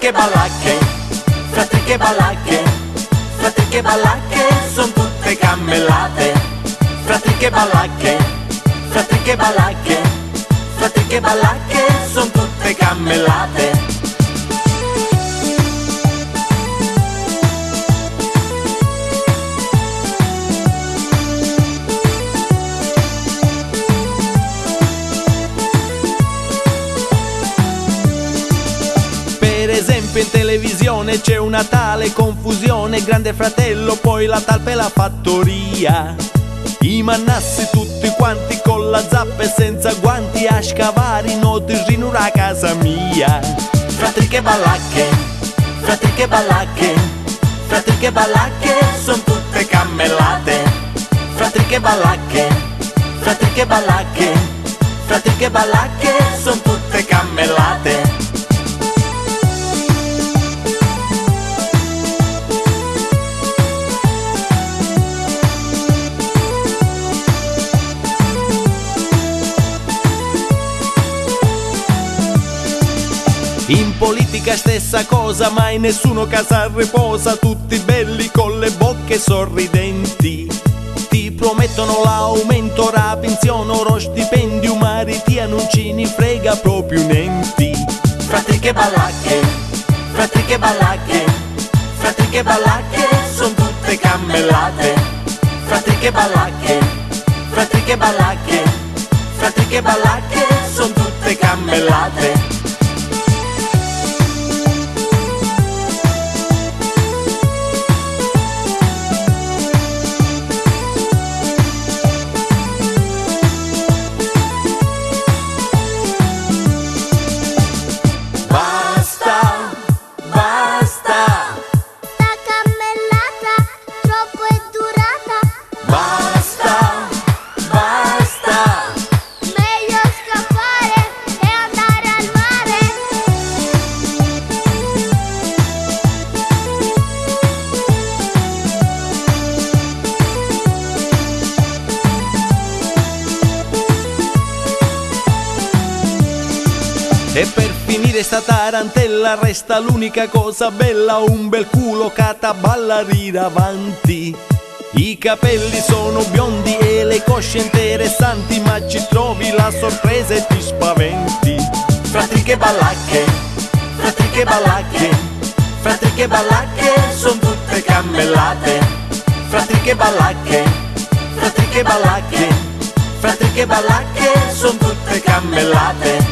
che ballacche, fratri che ballacche, fratri che ballacche, son tutte cammellate. Fratri che ballacche, fratri che ballacche, fratri che ballacche, son tutte cammellate. Per esempio in televisione c'è una tale confusione, Grande Fratello, poi la talpa e la fattoria. I mannassi tutti quanti con la zappa e senza guanti a scavare i noti in una casa mia. Fratri che ballacche, fratri che ballacche, fratri che ballacche, son tutte cammellate. Fratri che ballacche, fratri che ballacche, fratri che ballacche, son tutte cammellate. In politica stessa cosa, mai nessuno casa riposa, tutti belli con le bocche sorridenti. Ti promettono l'aumento, la pensione o lo stipendio, ma ti non ci ne frega proprio niente. Fratri che ballacche, fratri che ballacche, fratri che ballacche, son tutte cammellate. Fratri che ballacche, fratri che ballacche, fratri che ballacche, son tutte cammellate. E per finire sta tarantella resta l'unica cosa bella, un bel culo cataballa davanti. I capelli sono biondi e le cosce interessanti, ma ci trovi la sorpresa e ti spaventi. Fratri che ballacche, fratri che ballacche, fratri che ballacche, son tutte cammellate. Fratri che ballacche, fratri che ballacche, fratri che ballacche, son tutte cammellate.